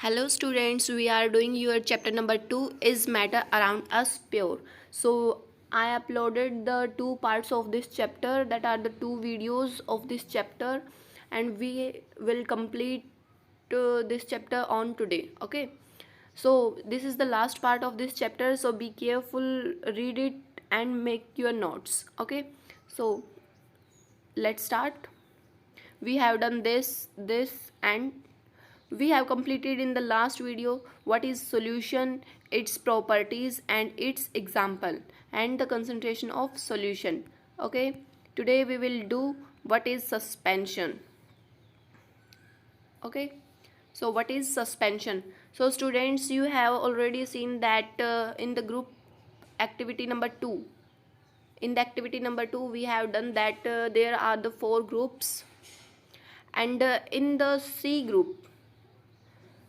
Hello students, we are doing your chapter number 2 is matter around us pure. So I uploaded the two parts of this chapter, that are the two videos of this chapter, and we will complete this chapter on today. Okay, so this is the last part of this chapter, so be careful, read it and make your notes. Okay, so let's start. We have done this and we have completed in the last video what is solution, its properties and its example, and the concentration of solution. Okay, today we will do what is suspension. Okay, so what is suspension? So students, you have already seen that in the group activity number 2, in the activity number 2 we have done that there are the 4 groups, and in the C group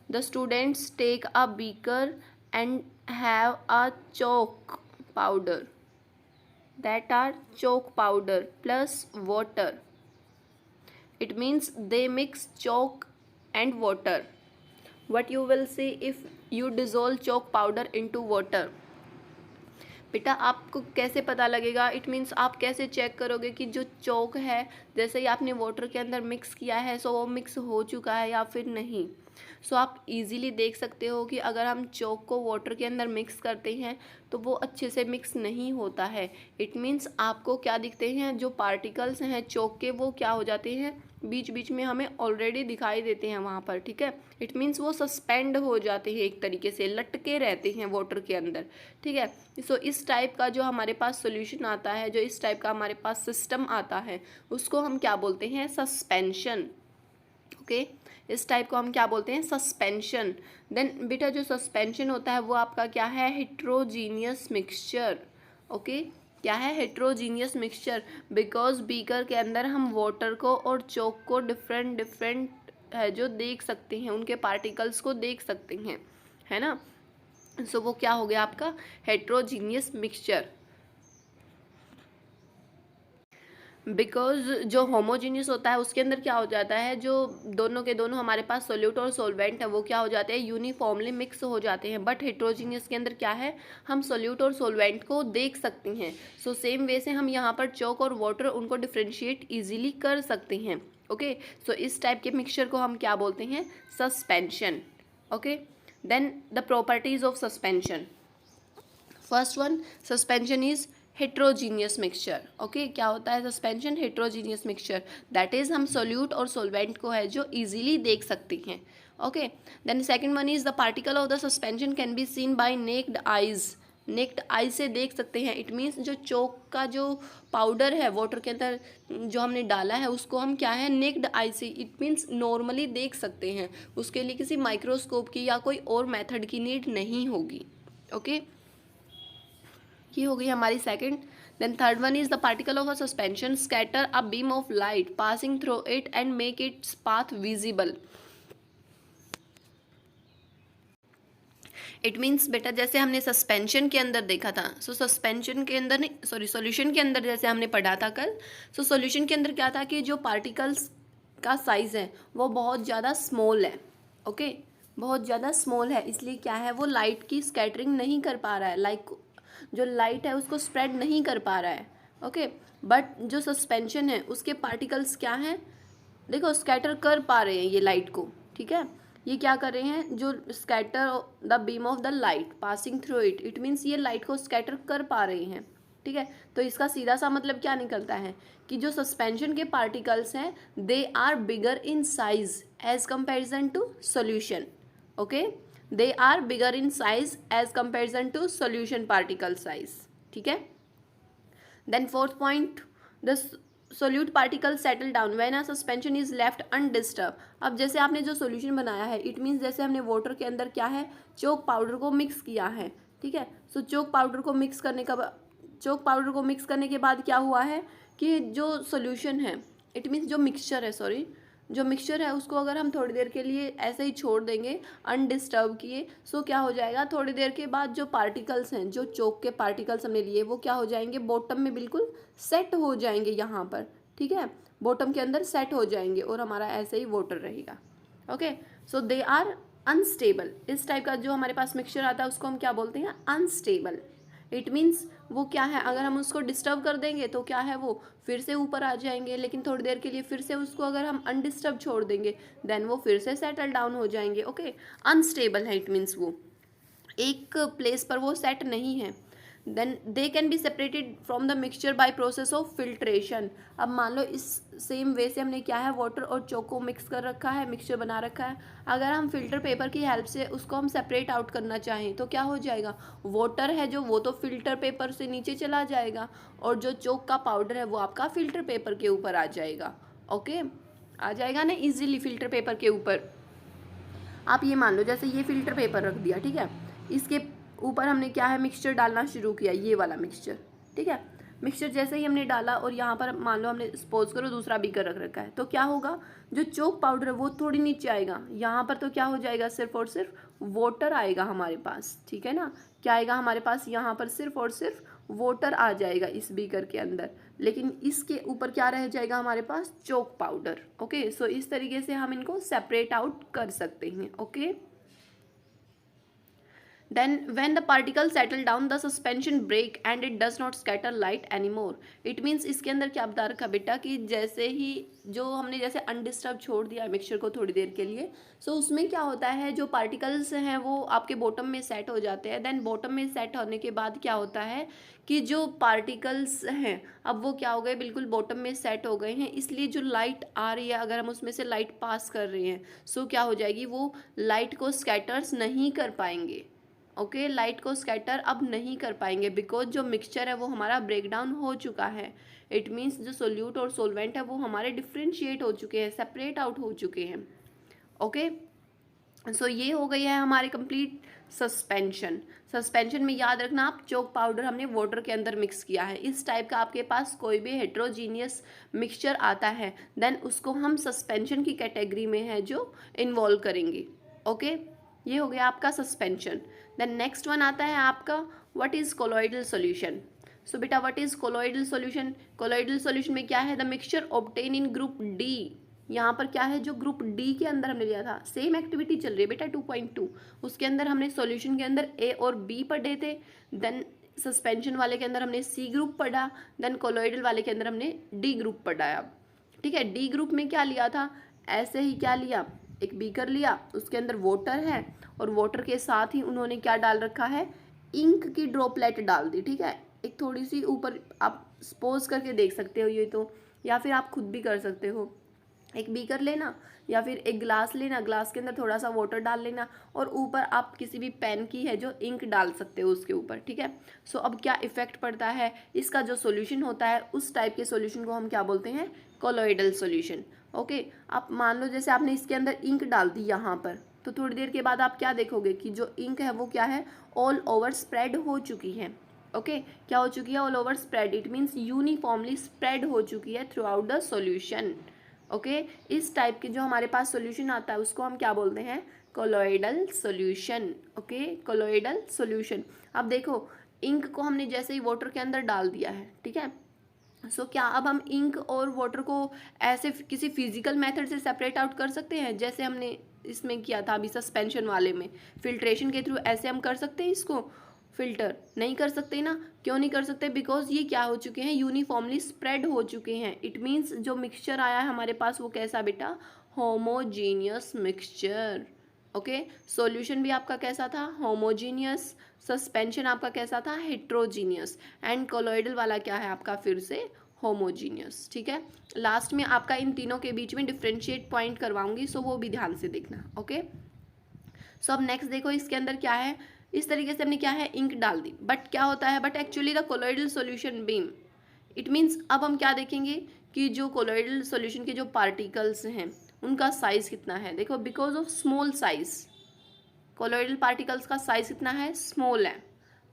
the students take a beaker and have a chalk powder, that are chalk powder plus water. It means they mix chalk and water. What you will see if you dissolve chalk powder into water? बेटा आपको कैसे पता लगेगा? It means आप कैसे check करोगे कि जो चौक है, जैसे ही आपने वाटर के अंदर मिक्स किया है, सो वो मिक्स हो चुका है या फिर नहीं. सो आप इजीली देख सकते हो कि अगर हम चौक को वाटर के अंदर मिक्स करते हैं तो वो अच्छे से मिक्स नहीं होता है. इट मीन्स आपको क्या दिखते हैं, जो पार्टिकल्स हैं चौक के वो क्या हो जाते हैं, बीच बीच में हमें ऑलरेडी दिखाई देते हैं वहाँ पर. ठीक है, इट मीन्स वो सस्पेंड हो जाते हैं, एक तरीके से लटके रहते हैं वाटर के अंदर. ठीक है, सो इस टाइप का जो हमारे पास सोल्यूशन आता है, जो इस टाइप का हमारे पास सिस्टम आता है, उसको हम क्या बोलते हैं, सस्पेंशन. ओके, इस टाइप को हम क्या बोलते हैं, सस्पेंशन. देन बेटा जो सस्पेंशन होता है वो आपका क्या है, हेट्रोजीनियस मिक्सचर. ओके, क्या है, हेट्रोजीनियस मिक्सचर. बिकॉज बीकर के अंदर हम वाटर को और चौक को डिफरेंट डिफरेंट है जो देख सकते हैं, उनके पार्टिकल्स को देख सकते हैं, है ना. सो वो क्या हो गया आपका, हेट्रोजीनियस मिक्सचर. बिकॉज जो होमोजीनियस होता है उसके अंदर क्या हो जाता है, जो दोनों के दोनों हमारे पास सोल्यूट और सोलवेंट है वो क्या हो जाते हैं, यूनिफॉर्मली मिक्स हो जाते हैं. बट हेट्रोजीनियस के अंदर क्या है, हम सोल्यूट और सोलवेंट को देख सकते हैं. सो सेम वे से हम यहाँ पर चौक और वाटर उनको डिफ्रेंशिएट इजीली कर सकते हैं. ओके, सो इस टाइप के मिक्सचर को हम क्या बोलते हैं, suspension. Okay, then the properties of suspension. First one, suspension is heterogeneous mixture. Okay, क्या होता है suspension, heterogeneous mixture. That is हम सोल्यूट और सोलवेंट को है जो इजीली देख सकते हैं. Okay, then second one is the particle of the suspension can be seen by naked eyes. Naked eye से देख सकते हैं. इट मीन्स जो चौक का जो पाउडर है वाटर के अंदर जो हमने डाला है उसको हम क्या है, नेक्ड आई से, इट मीन्स नॉर्मली देख सकते हैं. उसके लिए किसी माइक्रोस्कोप की या कोई और मेथड की नीड नहीं होगी. ओके, ये हो गई हमारी second. Then third one is the particle of a suspension scatter a beam of light passing through it and make its path visible. It means बेटा जैसे हमने सस्पेंशन के अंदर देखा था, सो सस्पेंशन के अंदर नहीं, सॉरी सॉल्यूशन के अंदर जैसे हमने पढ़ा था कल, सो सॉल्यूशन के अंदर क्या था कि जो पार्टिकल्स का साइज है वो बहुत ज़्यादा स्मॉल है. ओके, बहुत ज़्यादा स्मॉल है, इसलिए क्या है, वो लाइट की स्कैटरिंग नहीं कर पा रहा है, लाइक जो लाइट है उसको स्प्रेड नहीं कर पा रहा है. ओके, बट जो सस्पेंशन है उसके पार्टिकल्स क्या हैं, देखो स्कैटर कर पा रहे हैं ये लाइट को. ठीक है, ये क्या कर रहे हैं, जो scatter the beam of the light passing through it, it means ये लाइट को स्कैटर कर पा रहे हैं. ठीक है, तो इसका सीधा सा मतलब क्या निकलता है कि जो सस्पेंशन के पार्टिकल्स हैं they are bigger in size as comparison to solution. Okay, they are bigger in size as comparison to solution particle size. ठीक है, then fourth point, the solute particle settle down when a suspension is left undisturbed. अब जैसे आपने जो solution बनाया है, it means जैसे हमने वाटर के अंदर क्या है, चोक पाउडर को मिक्स किया है. ठीक है, सो चोक पाउडर को मिक्स करने के बाद क्या हुआ है कि जो सोल्यूशन है, इट मीन्स जो मिक्सचर है, सॉरी जो मिक्सचर है उसको अगर हम थोड़ी देर के लिए ऐसे ही छोड़ देंगे अनडिस्टर्ब किए, सो क्या हो जाएगा, थोड़ी देर के बाद जो पार्टिकल्स हैं, जो चौक के पार्टिकल्स हमने लिए वो क्या हो जाएंगे, बॉटम में बिल्कुल सेट हो जाएंगे यहाँ पर. ठीक है, बॉटम के अंदर सेट हो जाएंगे और हमारा ऐसे ही वाटर रहेगा. Okay, so they are unstable, इस टाइप का जो हमारे पास मिक्सचर आता है उसको हम क्या बोलते हैं, अनस्टेबल। इट मीन्स वो क्या है, अगर हम उसको डिस्टर्ब कर देंगे तो क्या है, वो फिर से ऊपर आ जाएंगे, लेकिन थोड़ी देर के लिए फिर से उसको अगर हम अनडिस्टर्ब छोड़ देंगे देन वो फिर से सेटल डाउन हो जाएंगे। ओके, अनस्टेबल है, इट मीन्स वो एक प्लेस पर वो सेट नहीं है। Then they can be separated from the mixture by process of filtration. अब मान लो इस सेम वे से हमने क्या है, वाटर और चोक को मिक्स कर रखा है, मिक्सचर बना रखा है। अगर हम फिल्टर पेपर की हेल्प से उसको हम सेपरेट आउट करना चाहें तो क्या हो जाएगा, वाटर है जो वो तो फिल्टर पेपर से नीचे चला जाएगा और जो चोक का पाउडर है वो आपका फिल्टर पेपर के ऊपर आ जाएगा। ओके, आ जाएगा ना इजीली फिल्टर पेपर के ऊपर। आप ये मान लो जैसे ये फिल्टर पेपर रख दिया, ठीक है, इसके ऊपर हमने क्या है, मिक्सचर डालना शुरू किया, ये वाला मिक्सचर, ठीक है। मिक्सचर जैसे ही हमने डाला और यहाँ पर मान लो हमने सपोज करो दूसरा बीकर रख रखा है, तो क्या होगा, जो चोक पाउडर है वो थोड़ी नीचे आएगा, यहाँ पर तो क्या हो जाएगा, सिर्फ और सिर्फ वाटर आएगा हमारे पास, ठीक है ना। क्या आएगा हमारे पास, यहाँ पर सिर्फ और सिर्फ वाटर आ जाएगा इस बीकर के अंदर, लेकिन इसके ऊपर क्या रह जाएगा हमारे पास, चोक पाउडर। ओके, सो इस तरीके से हम इनको सेपरेट आउट कर सकते हैं। Okay, then when the particles settle down the suspension break and it does not scatter light anymore। it means इसके अंदर क्या बता रखा बेटा कि जैसे ही जो हमने जैसे अनडिस्टर्ब छोड़ दिया मिक्सचर को थोड़ी देर के लिए, सो उसमें क्या होता है, जो पार्टिकल्स हैं वो आपके बॉटम में सेट हो जाते हैं। देन बॉटम में सेट होने के बाद क्या होता है कि जो पार्टिकल्स हैं अब वो क्या हो गए, बिल्कुल बॉटम में सेट हो गए हैं, इसलिए जो लाइट आ रही है अगर हम उसमें से लाइट पास कर रहे हैं सो क्या हो जाएगी, वो लाइट को स्कैटर्स नहीं कर पाएंगे। ओके, लाइट को स्कैटर अब नहीं कर पाएंगे बिकॉज जो मिक्सचर है वो हमारा ब्रेक डाउन हो चुका है। इट मीन्स जो सोल्यूट और सोलवेंट है वो हमारे डिफ्रेंशिएट हो चुके हैं, सेपरेट आउट हो चुके हैं। ओके, सो ये हो गई है हमारे कंप्लीट सस्पेंशन। सस्पेंशन में याद रखना आप, चोक पाउडर हमने वाटर के अंदर मिक्स किया है। इस टाइप का आपके पास कोई भी हेट्रोजीनियस मिक्सचर आता है देन उसको हम सस्पेंशन की कैटेगरी में है जो इन्वॉल्व करेंगे। ओके, ये हो गया आपका सस्पेंशन। देन नेक्स्ट वन आता है आपका व्हाट इज कोलॉइडल सॉल्यूशन। सो बेटा what is colloidal solution, colloidal solution में क्या है, the mixture obtain in group D. यहाँ पर क्या है, जो ग्रुप डी के अंदर हमने लिया था, सेम एक्टिविटी चल रही है बेटा 2.2, उसके अंदर हमने सॉल्यूशन के अंदर ए और बी पढ़े थे। देन सस्पेंशन वाले के अंदर हमने सी ग्रुप पढ़ा, देन कोलॉइडल वाले के अंदर हमने डी ग्रुप पढ़ा। अब ठीक है, डी ग्रुप में क्या लिया था, ऐसे ही क्या लिया, एक बीकर लिया, उसके अंदर वाटर है और वाटर के साथ ही उन्होंने क्या डाल रखा है, इंक की ड्रॉपलेट डाल दी। ठीक है, एक थोड़ी सी ऊपर आप सपोज करके देख सकते हो ये तो, या फिर आप खुद भी कर सकते हो। एक बीकर लेना या फिर एक ग्लास लेना, ग्लास के अंदर थोड़ा सा वाटर डाल लेना और ऊपर आप किसी भी पेन की है जो इंक डाल सकते हो उसके ऊपर। ठीक है, सो अब क्या इफेक्ट पड़ता है, इसका जो सॉल्यूशन होता है उस टाइप के सॉल्यूशन को हम क्या बोलते हैं, कोलॉइडल सॉल्यूशन। ओके, आप मान लो जैसे आपने इसके अंदर इंक डाल दी यहाँ पर, तो थोड़ी देर के बाद आप क्या देखोगे कि जो इंक है वो क्या है, ऑल ओवर स्प्रेड हो चुकी है। ओके, क्या हो चुकी है, all over spread, it means uniformly spread हो चुकी है through out the solution. Okay, इस टाइप के जो हमारे पास सॉल्यूशन आता है उसको हम क्या बोलते हैं, colloidal solution. Okay, colloidal solution. अब देखो इंक को हमने जैसे ही वाटर के अंदर डाल दिया है, ठीक है, सो क्या अब हम इंक और वाटर को ऐसे किसी फिजिकल मेथड से सेपरेट आउट कर सकते हैं, जैसे हमने इसमें किया था अभी सस्पेंशन वाले में, फिल्ट्रेशन के थ्रू ऐसे हम कर सकते हैं इसको फिल्टर, नहीं कर सकते ना। क्यों नहीं कर सकते, बिकॉज ये क्या हो चुके हैं, यूनिफॉर्मली स्प्रेड हो चुके हैं। इट मीन्स जो मिक्सचर आया है हमारे पास वो कैसा बेटा, होमोजीनियस मिक्सचर। ओके, सॉल्यूशन भी आपका कैसा था, होमोजीनियस, सस्पेंशन आपका कैसा था, हेट्रोजीनियस, एंड कोलॉइडल वाला क्या है आपका फिर से होमोजीनियस। ठीक है, लास्ट में आपका इन तीनों के बीच में डिफ्रेंशिएट पॉइंट करवाऊंगी, सो वो भी ध्यान से देखना। ओके, सो अब नेक्स्ट देखो इसके अंदर क्या है, इस तरीके से हमने क्या है, इंक डाल दी, बट क्या होता है, but actually the colloidal solution beam, it means अब हम क्या देखेंगे कि जो कोलॉइडल सॉल्यूशन के जो पार्टिकल्स हैं उनका साइज कितना है। देखो because of small size, colloidal particles का साइज कितना है, स्मॉल है,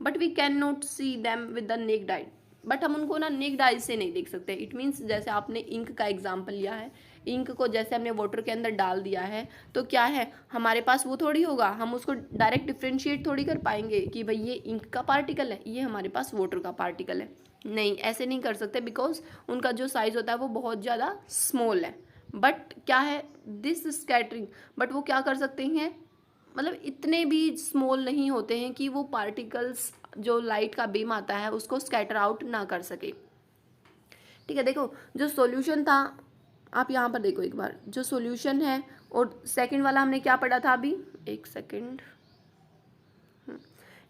but we can not see them with the naked eye, बट हम उनको ना नेक्ड आई से नहीं देख सकते। इट मीन्स जैसे आपने इंक का एग्जाम्पल लिया है, इंक को जैसे हमने वाटर के अंदर डाल दिया है तो क्या है हमारे पास वो थोड़ी होगा, हम उसको डायरेक्ट डिफ्रेंशिएट थोड़ी कर पाएंगे कि भाई ये इंक का पार्टिकल है, ये हमारे पास वाटर का पार्टिकल है। नहीं, ऐसे नहीं कर सकते बिकॉज उनका जो साइज होता है वो बहुत ज़्यादा स्मॉल है। बट क्या है, दिस स्कैटरिंग, बट वो क्या कर सकते हैं, मतलब इतने भी स्मॉल नहीं होते हैं कि वो पार्टिकल्स जो लाइट का बीम आता है उसको स्कैटर आउट ना कर सके। ठीक है, देखो जो सॉल्यूशन था, आप यहाँ पर देखो एक बार, जो सॉल्यूशन है और सेकंड वाला हमने क्या पढ़ा था अभी, एक सेकंड,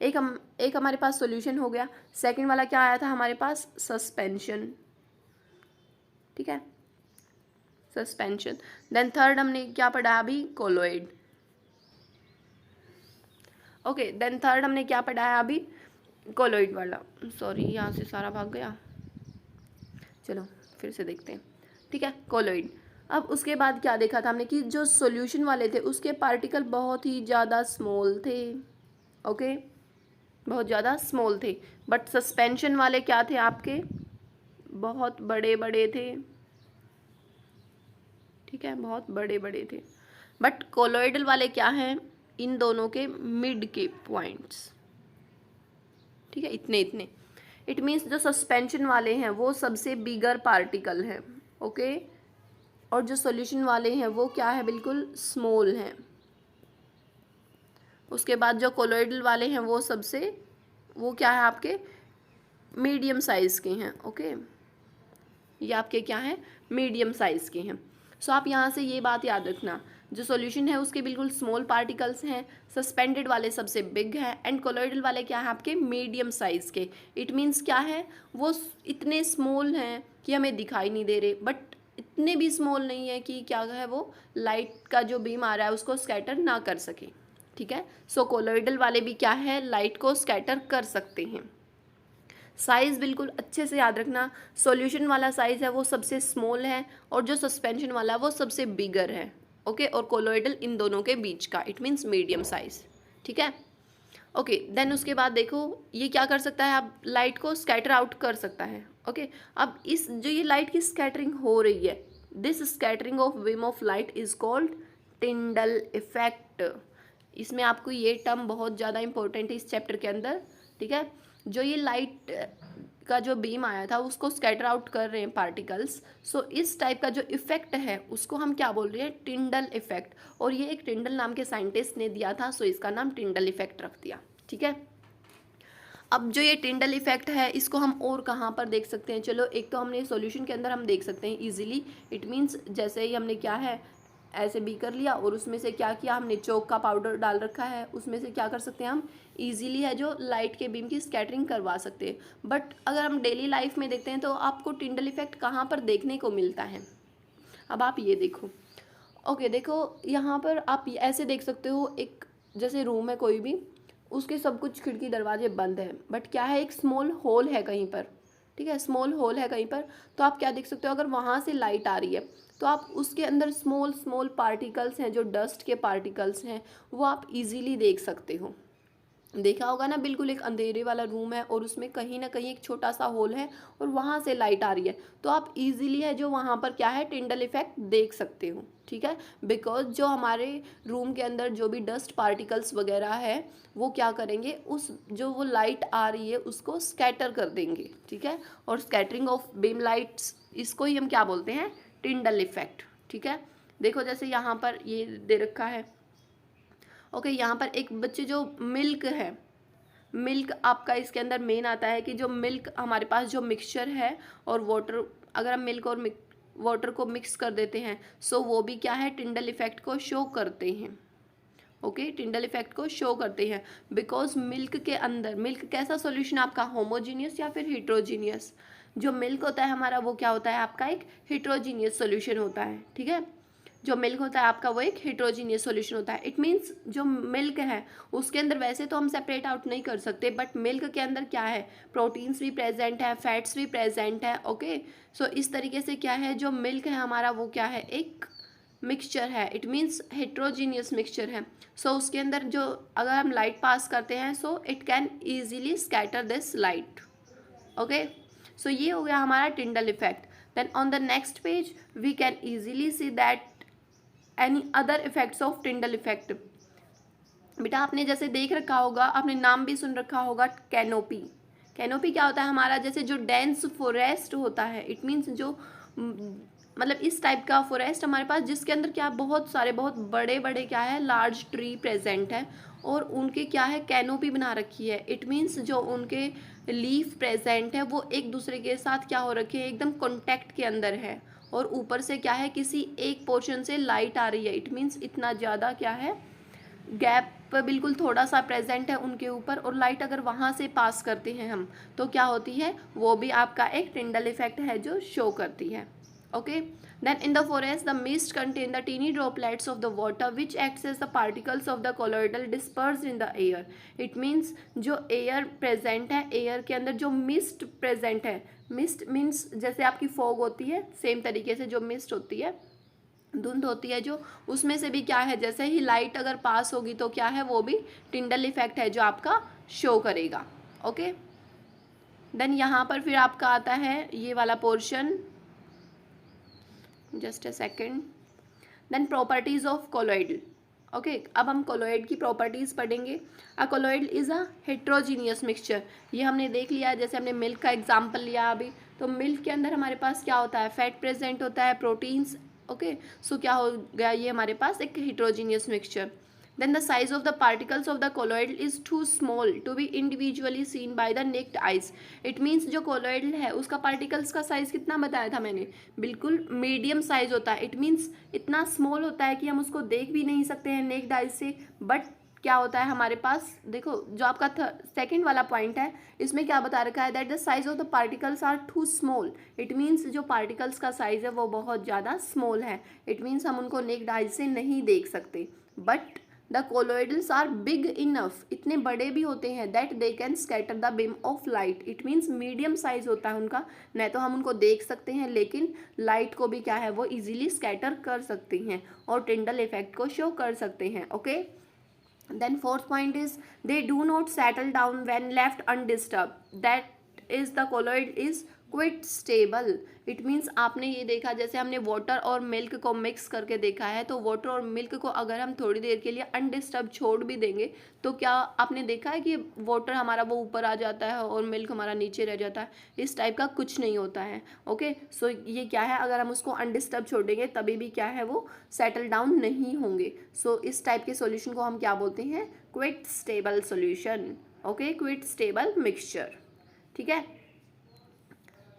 एक हमारे पास सॉल्यूशन हो गया, सेकंड वाला क्या आया था हमारे पास, सस्पेंशन। ठीक है, सस्पेंशन। देन थर्ड हमने क्या पढ़ा अभी, कोलोइड। ओके, देन थर्ड हमने क्या पढ़ा है अभी, कोलोइड वाला। सॉरी, यहाँ से सारा भाग गया, चलो फिर से देखते हैं। ठीक है, कोलोइड। अब उसके बाद क्या देखा था हमने कि जो सॉल्यूशन वाले थे उसके पार्टिकल बहुत ही ज़्यादा स्मॉल थे। ओके, बहुत ज़्यादा स्मॉल थे। बट सस्पेंशन वाले क्या थे आपके, बहुत बड़े बड़े थे। ठीक है, बहुत बड़े बड़े थे। बट कोलोइडल वाले क्या हैं, इन दोनों के मिड के पॉइंट्स। ठीक है, इतने इतने। इट मीन्स जो सस्पेंशन वाले हैं वो सबसे बिगर पार्टिकल हैं। ओके, और जो सॉल्यूशन वाले हैं वो क्या है, बिल्कुल स्मॉल हैं। उसके बाद जो कोलोइडल वाले हैं वो क्या है आपके, मीडियम साइज़ के हैं। ओके, ये आपके क्या हैं, मीडियम साइज़ के हैं। सो आप यहाँ से ये बात याद रखना, जो सॉल्यूशन है उसके बिल्कुल स्मॉल पार्टिकल्स हैं, सस्पेंडेड वाले सबसे बिग हैं, एंड कोलोइडल वाले क्या हैं आपके, मीडियम साइज़ के। इट मीन्स क्या है, वो इतने स्मॉल हैं कि हमें दिखाई नहीं दे रहे, बट इतने भी स्मॉल नहीं है कि क्या है, वो लाइट का जो बीम आ रहा है उसको स्कैटर ना कर सके। ठीक है, सो कोलोइडल वाले भी क्या है, लाइट को स्कैटर कर सकते हैं। साइज़ बिल्कुल अच्छे से याद रखना, सॉल्यूशन वाला साइज़ है वो सबसे स्मॉल है, और जो सस्पेंशन वाला है वो सबसे बिगर है। ओके, और कोलोइडल इन दोनों के बीच का, इट मीन्स मीडियम साइज़। ठीक है, ओके। देन उसके बाद देखो ये क्या कर सकता है, आप लाइट को स्कैटर आउट कर सकता है। ओके, अब इस जो ये लाइट की स्कैटरिंग हो रही है, this scattering of beam of light is called Tyndall effect. इसमें आपको ये टर्म बहुत ज़्यादा इंपॉर्टेंट है इस चैप्टर के अंदर। ठीक है, जो ये लाइट का जो बीम आया था उसको स्कैटर आउट कर रहे हैं पार्टिकल्स, सो इस टाइप का जो इफेक्ट है उसको हम क्या बोल रहे हैं, टिंडल इफेक्ट। और ये एक टिंडल नाम के साइंटिस्ट ने दिया था, सो इसका नाम टिंडल इफेक्ट रख दिया। ठीक है, अब जो ये टिंडल इफेक्ट है इसको हम और कहाँ पर देख सकते हैं, चलो एक तो हमने सॉल्यूशन के अंदर हम देख सकते हैं इजीली। इट मीन्स जैसे ही हमने क्या है, ऐसे भी कर लिया और उसमें से क्या किया हमने, चौक का पाउडर डाल रखा है, उसमें से क्या कर सकते हैं हम, इजीली है जो लाइट के बीम की स्कैटरिंग करवा सकते हैं। बट अगर हम डेली लाइफ में देखते हैं तो आपको टिंडल इफेक्ट कहाँ पर देखने को मिलता है, अब आप ये देखो। ओके, देखो यहाँ पर आप ऐसे देख सकते हो, एक जैसे रूम है कोई भी, उसके सब कुछ खिड़की दरवाजे बंद है, बट क्या है, एक स्मॉल होल है कहीं पर। ठीक है, स्मॉल होल है कहीं पर, तो आप क्या देख सकते हो, अगर वहाँ से लाइट आ रही है तो आप उसके अंदर स्मॉल स्मॉल पार्टिकल्स हैं, जो डस्ट के पार्टिकल्स हैं, वो आप इजीली देख सकते हो। देखा होगा ना, बिल्कुल एक अंधेरे वाला रूम है और उसमें कहीं ना कहीं एक छोटा सा होल है और वहाँ से लाइट आ रही है, तो आप इजीली है जो वहाँ पर क्या है, टिंडल इफेक्ट देख सकते हो। ठीक है, बिकॉज जो हमारे रूम के अंदर जो भी डस्ट पार्टिकल्स वगैरह है वो क्या करेंगे, उस जो वो लाइट आ रही है उसको स्कैटर कर देंगे। ठीक है, और स्कैटरिंग ऑफ बीम लाइट्स, इसको ही हम क्या बोलते हैं, टिंडल इफेक्ट। ठीक है, देखो जैसे यहाँ पर ये दे रखा है। ओके, यहाँ पर एक बच्चे जो मिल्क है, मिल्क आपका इसके अंदर मेन आता है कि जो मिल्क हमारे पास जो मिक्सचर है और वाटर, अगर हम मिल्क और वाटर को मिक्स कर देते हैं, सो वो भी क्या है, टिंडल इफेक्ट को शो करते हैं। ओके, टिंडल इफेक्ट को शो करते हैं, बिकॉज मिल्क के अंदर, मिल्क कैसा सॉल्यूशन आपका, होमोजीनियस या फिर हिट्रोजीनियस। जो मिल्क होता है हमारा वो क्या होता है आपका, एक हिट्रोजीनियस सॉल्यूशन होता है। ठीक है, जो मिल्क होता है आपका वो एक हिट्रोजीनियस सॉल्यूशन होता है। इट मीन्स जो मिल्क है उसके अंदर वैसे तो हम सेपरेट आउट नहीं कर सकते, बट मिल्क के अंदर क्या है, प्रोटीन्स भी प्रेजेंट है, फैट्स भी प्रेजेंट है। ओके, सो इस तरीके से क्या है, जो मिल्क है हमारा वो क्या है, एक मिक्सचर है, इट मीन्स हेट्रोजीनियस मिक्सचर है। सो उसके अंदर जो अगर हम लाइट पास करते हैं, so it can easily scatter this light. Okay, so ये हो गया हमारा Tyndall effect. Then on the next page we can easily see that any other effects of Tyndall effect. बेटा आपने जैसे देख रखा होगा, आपने नाम भी सुन रखा होगा, कैनोपी। कैनोपी क्या होता है हमारा, जैसे जो डेंस फॉरेस्ट होता है, इट मीन्स जो मतलब इस टाइप का फॉरेस्ट हमारे पास जिसके अंदर क्या बहुत सारे बहुत बड़े बड़े क्या है लार्ज ट्री प्रेजेंट है और उनके क्या है कैनोपी बना रखी है। इट मीन्स जो उनके लीफ प्रेजेंट है वो एक दूसरे के साथ क्या हो रखे हैं एकदम कॉन्टैक्ट के अंदर है और ऊपर से क्या है किसी एक पोर्शन से लाइट आ रही है। इट मीन्स इतना ज़्यादा क्या है गैप बिल्कुल थोड़ा सा प्रेजेंट है उनके ऊपर और लाइट अगर वहाँ से पास करते हैं हम तो क्या होती है वो भी आपका एक टिंडल इफेक्ट है जो शो करती है। Okay, then in the forest the mist contain the tiny droplets of the water which acts as the particles of the colloidal disperse in the air. It means जो air present है air के अंदर जो mist present है, mist means जैसे आपकी fog होती है सेम तरीके से जो मिस्ट होती है धुंध होती है जो उसमें से भी क्या है जैसे ही लाइट अगर पास होगी तो क्या है वो भी टिंडल इफेक्ट है जो आपका शो करेगा। ओके, देन यहाँ पर फिर आपका आता है ये वाला portion, just a second. Then properties of colloid. Okay, अब हम कोलोइड की प्रॉपर्टीज पढ़ेंगे। A colloid is a heterogeneous mixture. ये हमने देख लिया जैसे हमने मिल्क का एग्जांपल लिया अभी, तो मिल्क के अंदर हमारे पास क्या होता है फैट प्रेजेंट होता है, प्रोटीन्स। ओके, सो क्या हो गया ये हमारे पास एक heterogeneous mixture. Then the size of the particles of the colloid is too small to be individually seen by the naked eyes. It means जो colloid है उसका particles का size कितना बताया था मैंने, बिल्कुल मीडियम साइज होता है। इट मीन्स इतना स्मॉल होता है कि हम उसको देख भी नहीं सकते हैं नेक्ड आइज से। बट क्या होता है हमारे पास, देखो जो आपका सेकेंड वाला पॉइंट है इसमें क्या बता रखा है that the size of the particles are too small. It means जो पार्टिकल्स का साइज है वो बहुत ज़्यादा स्मॉल है। इट मीन्स हम उनको नेक्ड आइज से नहीं देख सकते। But the colloidals are big enough, इतने बड़े भी होते हैं that they can scatter the beam of light. It means medium size होता है उनका, न तो हम उनको देख सकते हैं लेकिन लाइट को भी क्या है वो इजीली स्कैटर कर सकते हैं और टिंडल इफेक्ट को शो कर सकते हैं। Okay, then fourth point is they do not settle down when left undisturbed, that is the colloid is quit stable. It means आपने ये देखा जैसे हमने वाटर और मिल्क को मिक्स करके देखा है, तो वाटर और मिल्क को अगर हम थोड़ी देर के लिए अनडिस्टर्ब छोड़ भी देंगे तो क्या आपने देखा है कि वाटर हमारा वो ऊपर आ जाता है और मिल्क हमारा नीचे रह जाता है। इस टाइप का कुछ नहीं होता है। ओके, सो ये क्या है अगर हम उसको अनडिस्टर्ब छोड़ देंगे तभी भी क्या है वो सेटल डाउन नहीं होंगे। सो इस टाइप के सॉल्यूशन को हम क्या बोलते हैं, quit stable solution. Okay, quit stable mixture. ठीक है,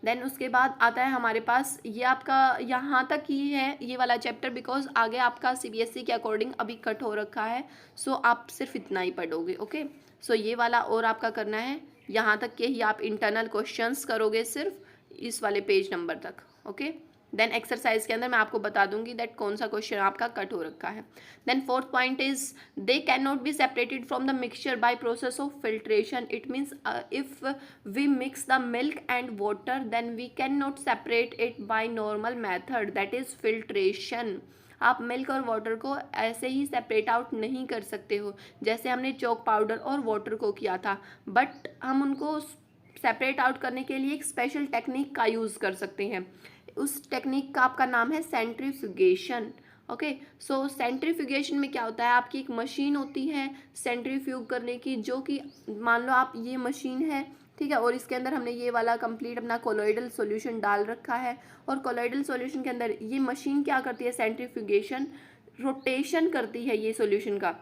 देन उसके बाद आता है हमारे पास ये आपका यहाँ तक ही है ये वाला चैप्टर, बिकॉज आगे आपका सीबीएसई के अकॉर्डिंग अभी कट हो रखा है। सो आप सिर्फ इतना ही पढ़ोगे। ओके, सो ये वाला और आपका करना है यहाँ तक के ही आप इंटरनल क्वेश्चंस करोगे सिर्फ इस वाले पेज नंबर तक। ओके, देन एक्सरसाइज के अंदर मैं आपको बता दूंगी दैट कौन सा क्वेश्चन आपका कट हो रखा है। Then fourth point is they can not be separated from the mixture by process of filtration. It means if we mix the milk and water then we can not separate it by normal method that is filtration. आप milk और water को ऐसे ही separate out नहीं कर सकते हो जैसे हमने चॉक पाउडर और वाटर को किया था, बट हम उनको सेपरेट आउट करने के लिए एक स्पेशल टेक्निक का यूज़ कर सकते हैं। उस टेक्निक का आपका नाम है सेंट्रीफ्यूगेशन। ओके, सो सेंट्रीफ्यूगेशन में क्या होता है आपकी एक मशीन होती है सेंट्रीफ्यूग करने की, जो कि मान लो आप ये मशीन है, ठीक है, और इसके अंदर हमने ये वाला कंप्लीट अपना कोलोइडल सॉल्यूशन डाल रखा है और कोलोइडल सॉल्यूशन के अंदर ये मशीन क्या करती है सेंट्रीफ्यूगेशन, रोटेशन करती है ये सॉल्यूशन का।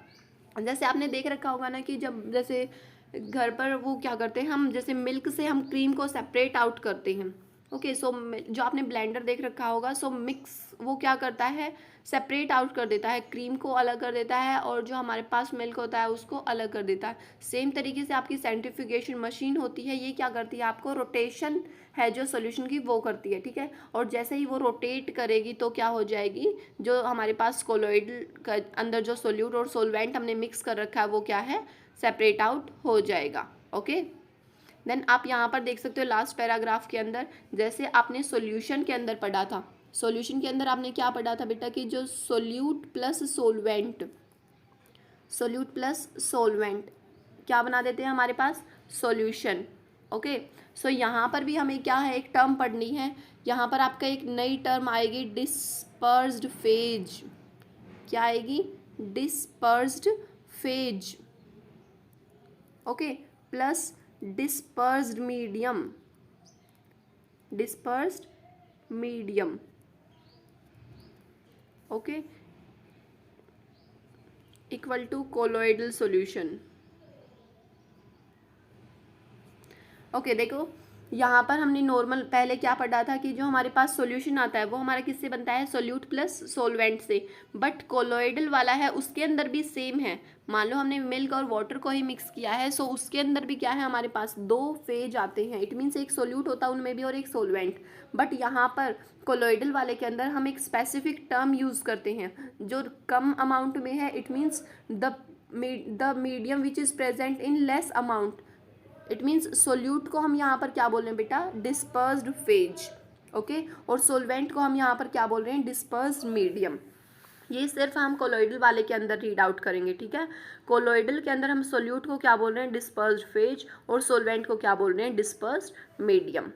जैसे आपने देख रखा होगा ना कि जब जैसे घर पर वो क्या करते हैं हम जैसे मिल्क से हम क्रीम को सेपरेट आउट करते हैं। ओके, सो जो आपने ब्लेंडर देख रखा होगा, सो मिक्स वो क्या करता है सेपरेट आउट कर देता है, क्रीम को अलग कर देता है और जो हमारे पास मिल्क होता है उसको अलग कर देता है। सेम तरीके से आपकी सेंट्रीफ्यूगेशन मशीन होती है, ये क्या करती है आपको रोटेशन है जो सोल्यूशन की वो करती है। ठीक है, और जैसे ही वो रोटेट करेगी तो क्या हो जाएगी, जो हमारे पास कोलोइड का अंदर जो सोल्यूट और सोलवेंट हमने मिक्स कर रखा है वो क्या है सेपरेट आउट हो जाएगा। ओके, देन आप यहाँ पर देख सकते हो लास्ट पैराग्राफ के अंदर जैसे आपने सॉल्यूशन के अंदर पढ़ा था, सॉल्यूशन के अंदर आपने क्या पढ़ा था बेटा कि जो solute plus solvent, solute plus solvent क्या बना देते हैं हमारे पास सॉल्यूशन। ओके, सो यहाँ पर भी हमें क्या है एक टर्म पढ़नी है, यहाँ पर आपका एक नई टर्म आएगी डिस्पर्स्ड फेज। क्या आएगी, dispersed phase. Okay, plus dispersed medium, dispersed medium. Okay, equal to colloidal solution. Okay देखो, यहाँ पर हमने नॉर्मल पहले क्या पढ़ा था कि जो हमारे पास सॉल्यूशन आता है वो हमारा किससे बनता है, सोल्यूट प्लस सोलवेंट से। बट कोलोइडल वाला है उसके अंदर भी सेम है। मान लो हमने मिल्क और वाटर को ही मिक्स किया है, सो उसके अंदर भी क्या है, हमारे पास दो फेज आते हैं। इट मीन्स एक सोल्यूट होता है उनमें भी और एक सोलवेंट। बट यहाँ पर कोलोइडल वाले के अंदर हम एक स्पेसिफिक टर्म यूज़ करते हैं जो कम अमाउंट में है। It means the medium which is present in less amount. It means solute को हम यहाँ पर क्या बोल रहे हैं बेटा, डिस्पर्स्ड फेज। ओके, और सोलवेंट को हम यहाँ पर क्या बोल रहे हैं, डिस्पर्स्ड मीडियम। ये सिर्फ हम कोलोइडल वाले के अंदर रीड आउट करेंगे, ठीक है। कोलोइडल के अंदर हम सोल्यूट को क्या बोल रहे हैं, डिस्पर्स्ड फेज, और सोलवेंट को क्या बोल रहे हैं, डिस्पर्स्ड मीडियम।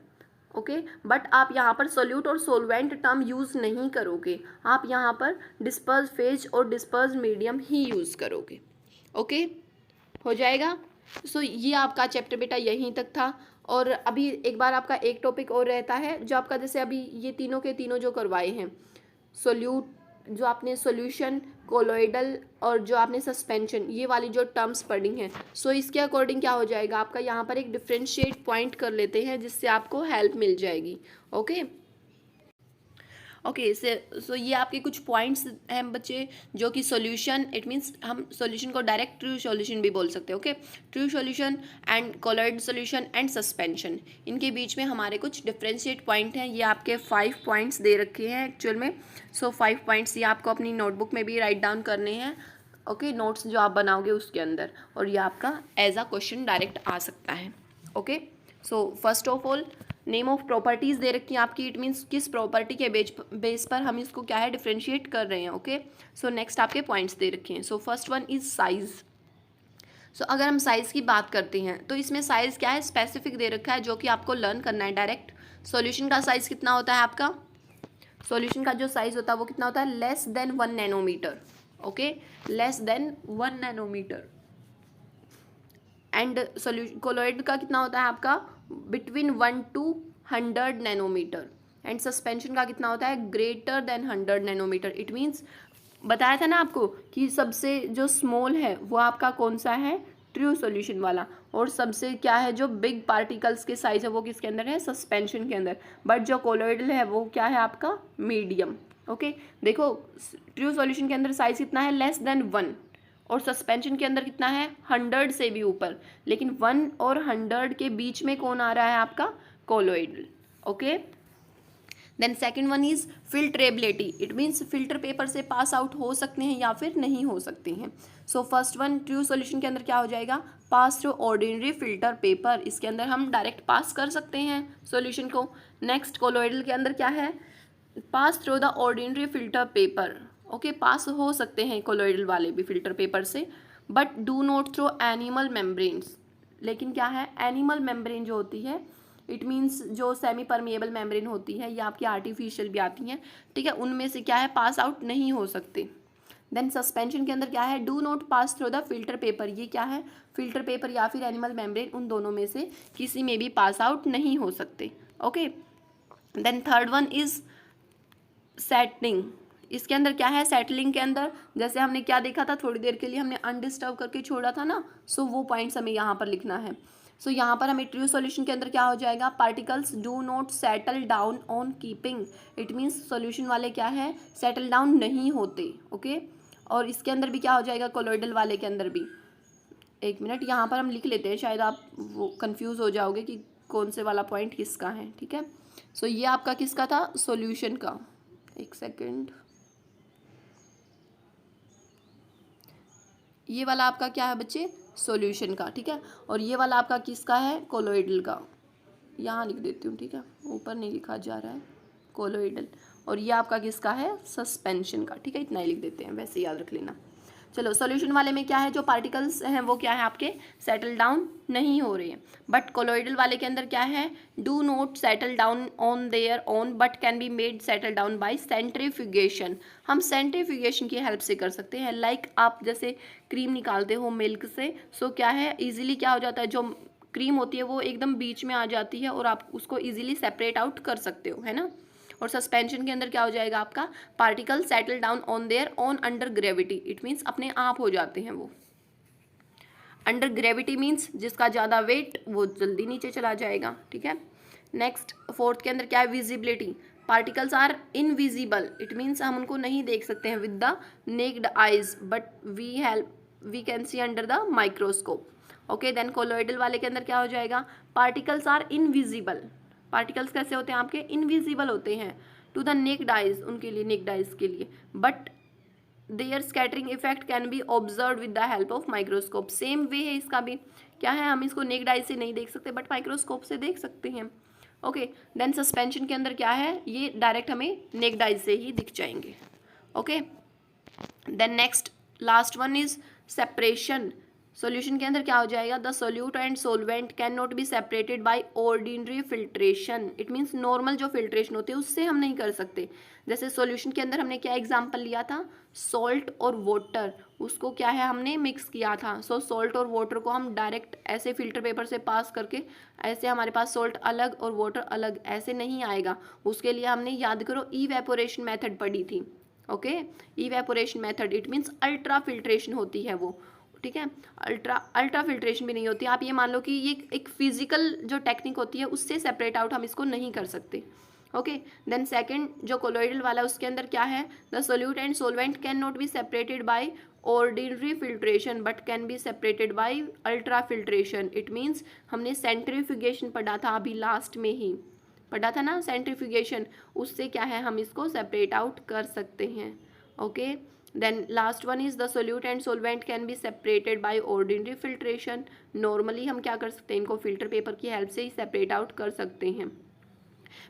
ओके, बट आप यहाँ पर सोल्यूट और सोलवेंट टर्म यूज़ नहीं करोगे, आप यहाँ पर डिस्पर्स्ड फेज और डिस्पर्स्ड मीडियम ही यूज़ करोगे। ओके, हो जाएगा। सो ये आपका चैप्टर बेटा यहीं तक था। और अभी एक बार आपका एक टॉपिक और रहता है जो आपका, जैसे अभी ये तीनों के तीनों जो करवाए हैं, सोल्यूट, जो आपने सॉल्यूशन, कोलोइडल और जो आपने सस्पेंशन, ये वाली जो टर्म्स पढ़ी हैं, सो इसके अकॉर्डिंग क्या हो जाएगा आपका, यहाँ पर एक डिफ्रेंशिएट पॉइंट कर लेते हैं जिससे आपको हेल्प मिल जाएगी। ओके ओके, सो ये आपके कुछ पॉइंट्स हैं बच्चे, जो कि सॉल्यूशन, इट मीन्स हम सॉल्यूशन को डायरेक्ट ट्रू सॉल्यूशन भी बोल सकते हैं। Okay, true solution and colloid solution and suspension, इनके बीच में हमारे कुछ डिफरेंशिएट पॉइंट हैं। ये आपके 5 पॉइंट्स दे रखे हैं एक्चुअल में। सो 5 पॉइंट्स ये आपको अपनी नोटबुक में भी राइट डाउन करने हैं। ओके, नोट्स जो आप बनाओगे उसके अंदर, और ये आपका एज अ क्वेश्चन डायरेक्ट आ सकता है। Okay, so first of all name of properties दे रखी हैं आपकी। इट मीन्स किस प्रॉपर्टी के बेस पर हम इसको क्या है, डिफ्रेंशिएट कर रहे हैं। ओके, सो नेक्स्ट आपके पॉइंट्स दे रखे हैं। So first one is size. So अगर हम साइज़ की बात करते हैं तो इसमें साइज़ क्या है, स्पेसिफिक दे रखा है जो कि आपको लर्न करना है डायरेक्ट। सॉल्यूशन का साइज़ कितना होता है आपका, सॉल्यूशन का जो साइज़ होता है वो कितना होता है, less than 1 nanometer. Okay, less than 1 nanometer. And solution colloid का कितना होता है आपका, between 1 to 100 nanometer. And suspension का कितना होता है, greater than 100 nanometer. It means बताया था ना आपको कि सबसे जो स्मॉल है वो आपका कौन सा है, ट्रू सॉल्यूशन वाला, और सबसे क्या है जो बिग पार्टिकल्स के साइज है वो किसके अंदर है, सस्पेंशन के अंदर। बट जो कोलोइडल है वो क्या है आपका, मीडियम। ओके, देखो ट्रू सॉल्यूशन के अंदर साइज कितना है, लेस देन 1, और सस्पेंशन के अंदर कितना है, 100 से भी ऊपर। लेकिन 1 और 100 के बीच में कौन आ रहा है आपका, colloidal. Okay, then second one is filtrability. It means filter paper से पास आउट हो सकते हैं या फिर नहीं हो सकते हैं। So first one true solution के अंदर क्या हो जाएगा, pass through ordinary filter paper. इसके अंदर हम डायरेक्ट पास कर सकते हैं सॉल्यूशन को। नेक्स्ट कोलोइडल के अंदर क्या है, pass through the ordinary filter paper. Okay, pass हो सकते हैं कोलोइडल वाले भी फिल्टर पेपर से, but do not through animal membranes. लेकिन क्या है, एनिमल मेम्ब्रेन जो होती है, इट मीन्स जो सेमी परमिएबल मेम्ब्रेन होती है या आपकी आर्टिफिशियल भी आती हैं, ठीक है, उनमें से क्या है, पास आउट नहीं हो सकते। देन सस्पेंशन के अंदर क्या है, do not pass through the filter paper. ये क्या है, फिल्टर पेपर या फिर एनिमल मेम्ब्रेन, उन दोनों में से किसी में भी पास आउट नहीं हो सकते। Okay, then third one is settling. इसके अंदर क्या है, सेटलिंग के अंदर जैसे हमने क्या देखा था, थोड़ी देर के लिए हमने अनडिस्टर्ब करके छोड़ा था ना, सो वो पॉइंट्स हमें यहाँ पर लिखना है। सो यहाँ पर हमें ट्रू सॉल्यूशन के अंदर क्या हो जाएगा, particles do not settle down on keeping. It means solution वाले क्या है, सेटल डाउन नहीं होते। ओके, और इसके अंदर भी क्या हो जाएगा, कोलोइडल वाले के अंदर भी। एक मिनट, यहाँ पर हम लिख लेते हैं, शायद आप वो कंफ्यूज हो जाओगे कि कौन से वाला पॉइंट किसका है। ठीक है, सो ये आपका किसका था, सॉल्यूशन का। एक सेकेंड, ये वाला आपका क्या है बच्चे, सॉल्यूशन का। ठीक है, और ये वाला आपका किसका है, कोलोइडल का। यहाँ लिख देती हूँ, ठीक है, ऊपर नहीं लिखा जा रहा है, कोलोइडल। और ये आपका किसका है, सस्पेंशन का। ठीक है, इतना ही लिख देते हैं, वैसे याद रख लेना। चलो, सॉल्यूशन वाले में क्या है, जो पार्टिकल्स हैं वो क्या है आपके, सेटल डाउन नहीं हो रहे हैं। बट कोलोइडल वाले के अंदर क्या है, do not settle down on their own but can be made settle down by centrifugation. हम सेंट्रीफ्यूगेशन की हेल्प से कर सकते हैं। लाइक आप जैसे क्रीम निकालते हो मिल्क से, सो क्या है, ईजिली क्या हो जाता है, जो क्रीम होती है वो एकदम बीच में आ जाती है और आप उसको ईजिली सेपरेट आउट कर सकते हो, है ना। और सस्पेंशन के अंदर क्या हो जाएगा आपका, particle settle down on their on under gravity, it means अपने आप हो जाते हैं वो। अंडर ग्रेविटी मीन्स जिसका ज़्यादा वेट वो जल्दी नीचे चला जाएगा, ठीक है। नेक्स्ट फोर्थ के अंदर क्या है, visibility, particles are invisible, it means हम उनको नहीं देख सकते हैं with the naked eyes, but we can see under the microscope. Okay, then colloidal वाले के अंदर क्या हो जाएगा, पार्टिकल्स आर इनविजिबल, पार्टिकल्स कैसे होते हैं आपके, इनविजिबल होते हैं टू द नेक्ड आइज, उनके लिए नेक्ड आइज के लिए, but their scattering effect can be observe with the help of microscope. Same way है इसका भी, क्या है, हम इसको नेक्ड आई से नहीं देख सकते बट माइक्रोस्कोप से देख सकते हैं। ओके, देन सस्पेंशन के अंदर क्या है, ये डायरेक्ट हमें नेक्ड आई से ही दिख जाएंगे। Okay, then next last one is separation. Solution के अंदर क्या हो जाएगा, the solute and solvent can not be separated by ordinary filtration, it means normal जो फिल्ट्रेशन होती है उससे हम नहीं कर सकते। जैसे सॉल्यूशन के अंदर हमने क्या एग्जांपल लिया था, सॉल्ट और वाटर, उसको क्या है हमने मिक्स किया था। सो सॉल्ट और वाटर को हम डायरेक्ट ऐसे फिल्टर पेपर से पास करके, ऐसे हमारे पास सॉल्ट अलग और वाटर अलग ऐसे नहीं आएगा, उसके लिए हमने याद करो इवेपोरेशन मेथड पढ़ी थी। Okay, evaporation method, it means ultra filtration होती है वो, ठीक है। अल्ट्रा फिल्ट्रेशन भी नहीं होती, आप ये मान लो कि ये एक फिजिकल जो टेक्निक होती है उससे सेपरेट आउट हम इसको नहीं कर सकते। ओके, देन सेकंड जो कोलोइडल वाला उसके अंदर क्या है, the solute and solvent can not be separated by ordinary filtration but can be separated bye ultra filtration, it means हमने सेंट्रीफ्यूगेशन पढ़ा था अभी लास्ट में ही पढ़ा था ना, सेंट्रीफ्यूगेशन, उससे क्या है हम इसको सेपरेट आउट कर सकते हैं। Okay, then last one is the solute and solvent can be separated by ordinary filtration, normally हम क्या कर सकते हैं, इनको फिल्टर पेपर की हेल्प से ही सेपरेट आउट कर सकते हैं।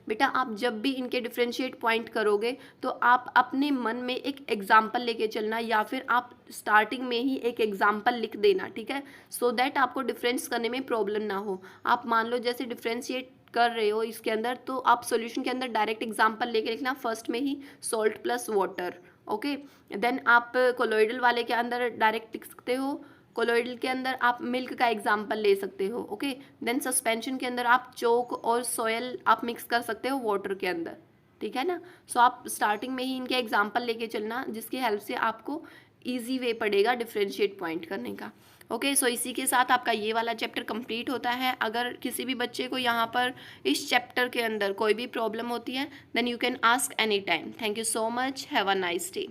बेटा आप जब भी इनके डिफ्रेंशिएट पॉइंट करोगे तो आप अपने मन में एक एग्जाम्पल लेके चलना, या फिर आप स्टार्टिंग में ही एक एग्जाम्पल लिख देना, ठीक है, सो दैट आपको डिफरेंस करने में प्रॉब्लम ना हो। आप मान लो जैसे डिफ्रेंशिएट कर रहे हो इसके अंदर, तो आप सॉल्यूशन के अंदर डायरेक्ट एग्जाम्पल लेके लिखना, फर्स्ट में ही salt plus water. Okay, then आप कोलोइडल वाले के अंदर डायरेक्ट लिख सकते हो, कोलोइडल के अंदर आप मिल्क का एग्जाम्पल ले सकते हो। ओके, देन सस्पेंशन के अंदर आप चोक और सोयल आप मिक्स कर सकते हो वाटर के अंदर, ठीक है ना। सो आप स्टार्टिंग में ही इनके एग्जाम्पल लेके चलना, जिसकी हेल्प से आपको ईजी वे पड़ेगा डिफ्रेंशिएट पॉइंट करने का। ओके, सो इसी के साथ आपका ये वाला चैप्टर कंप्लीट होता है। अगर किसी भी बच्चे को यहाँ पर इस चैप्टर के अंदर कोई भी प्रॉब्लम होती है then you can ask any time. Thank you so much, have a nice day.